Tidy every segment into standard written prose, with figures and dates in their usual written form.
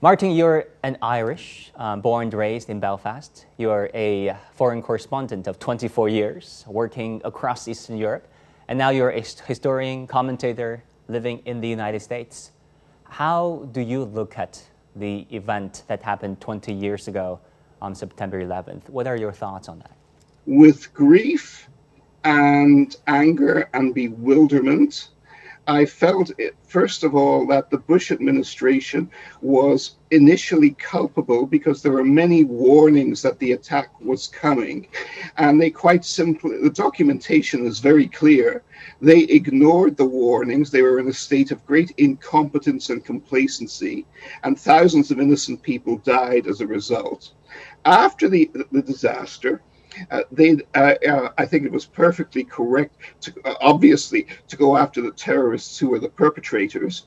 Martin, you're an Irish, born and raised in Belfast. You're a foreign correspondent of 24 years, working across Eastern Europe. And now you're a historian, commentator, living in the United States. How do you look at the event that happened 20 years ago on September 11th? What are your thoughts on that? With grief and anger and bewilderment, I felt, first of all, that the Bush administration was initially culpable because there were many warnings that the attack was coming. And they quite simply, the documentation is very clear. They ignored the warnings. They were in a state of great incompetence and complacency, and thousands of innocent people died as a result. After the disaster, I think it was perfectly correct, obviously, to go after the terrorists who were the perpetrators,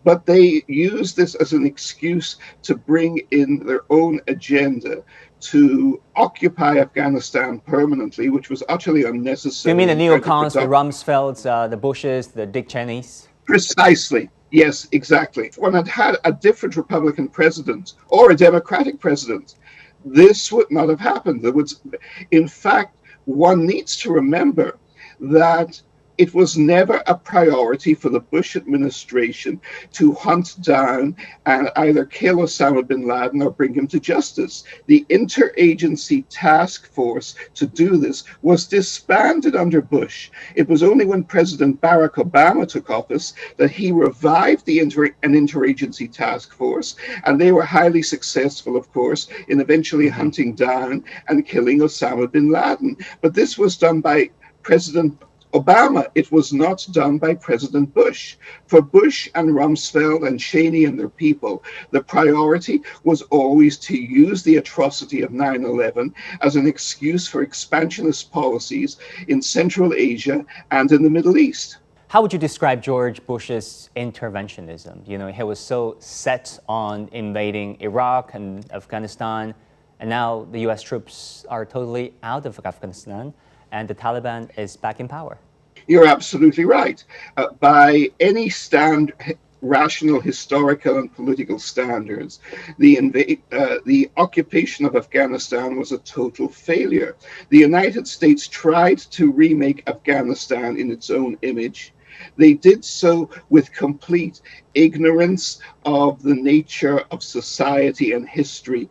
but they used this as an excuse to bring in their own agenda to occupy Afghanistan permanently, which was utterly unnecessary. You mean the neocons, the Rumsfelds, the Bushes, the Dick Cheneys? Precisely. Yes, exactly. If one had had a different Republican president or a Democratic president, this would not have happened. In fact, one needs to remember that it was never a priority for the Bush administration to hunt down and either kill Osama bin Laden or bring him to justice. The interagency task force to do this was disbanded under Bush. It was only when President Barack Obama took office that he revived an interagency task force, and they were highly successful, of course, in eventually hunting down and killing Osama bin Laden. But this was done by President Obama. It was not done by President Bush. For Bush and Rumsfeld and Cheney and their people, the priority was always to use the atrocity of 9/11 as an excuse for expansionist policies in Central Asia and in the Middle East. How would you describe George Bush's interventionism? You know, he was so set on invading Iraq and Afghanistan, and now the US troops are totally out of Afghanistan, and the Taliban is back in power. You're absolutely right. By any rational historical and political standards, the occupation of Afghanistan was a total failure. The United States tried to remake Afghanistan in its own image. They did so with complete ignorance of the nature of society and history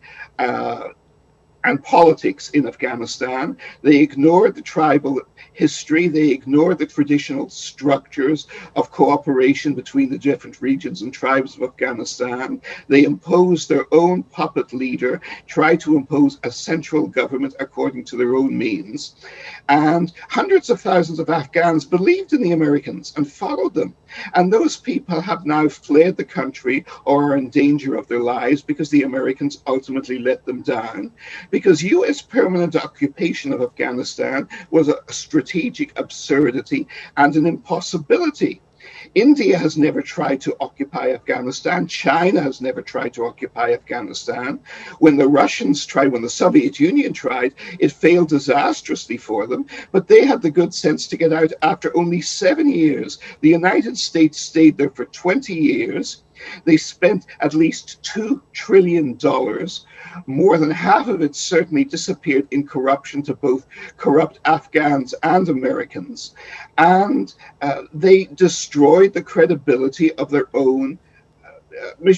and politics in Afghanistan. They ignored the tribal history. They ignored the traditional structures of cooperation between the different regions and tribes of Afghanistan. They imposed their own puppet leader, tried to impose a central government according to their own means. And hundreds of thousands of Afghans believed in the Americans and followed them. And those people have now fled the country or are in danger of their lives because the Americans ultimately let them down. Because U.S. permanent occupation of Afghanistan was a strategic absurdity and an impossibility. India has never tried to occupy Afghanistan. China has never tried to occupy Afghanistan. When the Soviet Union tried, it failed disastrously for them, but they had the good sense to get out after only 7 years. The United States stayed there for 20 years. They spent at least $2 trillion. More than half of it certainly disappeared in corruption to both corrupt Afghans and Americans. And they destroyed the credibility of their own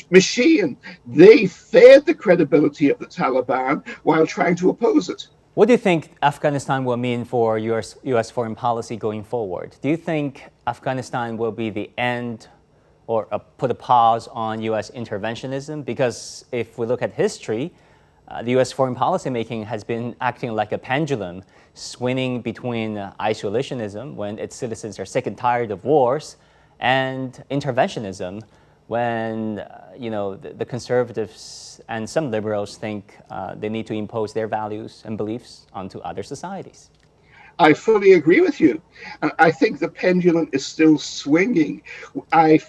machine. They fed the credibility of the Taliban while trying to oppose it. What do you think Afghanistan will mean for U.S. foreign policy going forward? Do you think Afghanistan will be the end or put a pause on U.S. interventionism? Because if we look at history, the U.S. foreign policy making has been acting like a pendulum, swinging between isolationism when its citizens are sick and tired of wars, and interventionism when the conservatives and some liberals think they need to impose their values and beliefs onto other societies. I fully agree with you. And I think the pendulum is still swinging. I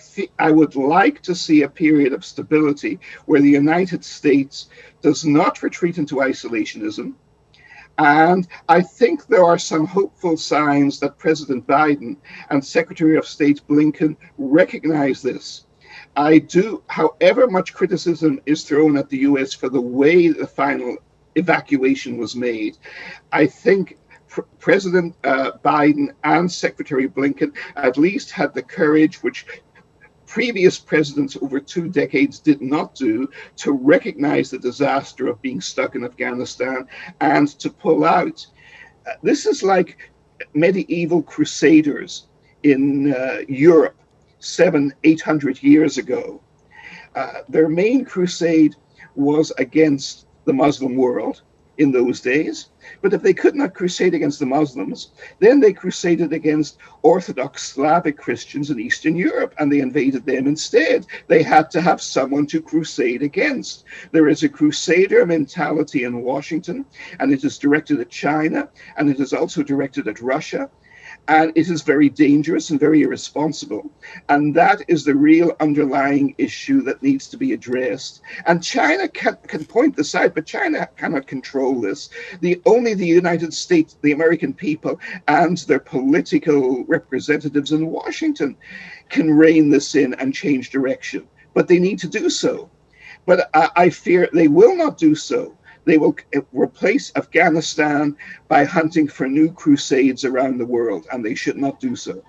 would like to see a period of stability where the United States does not retreat into isolationism. And I think there are some hopeful signs that President Biden and Secretary of State Blinken recognize this. I do, however much criticism is thrown at the US for the way the final evacuation was made, I think President Biden and Secretary Blinken at least had the courage, which previous presidents over 2 decades did not do, to recognize the disaster of being stuck in Afghanistan and to pull out. This is like medieval crusaders in Europe 700-800 years ago. Their main crusade was against the Muslim world in those days. But if they could not crusade against the Muslims, then they crusaded against Orthodox Slavic Christians in Eastern Europe, and they invaded them instead. They had to have someone to crusade against. There is a crusader mentality in Washington, and it is directed at China, and it is also directed at Russia. And it is very dangerous and very irresponsible. And that is the real underlying issue that needs to be addressed. And China can point this out, but China cannot control this. Only the United States, the American people, and their political representatives in Washington can rein this in and change direction. But they need to do so. But I fear they will not do so. They will replace Afghanistan by hunting for new crusades around the world, and they should not do so.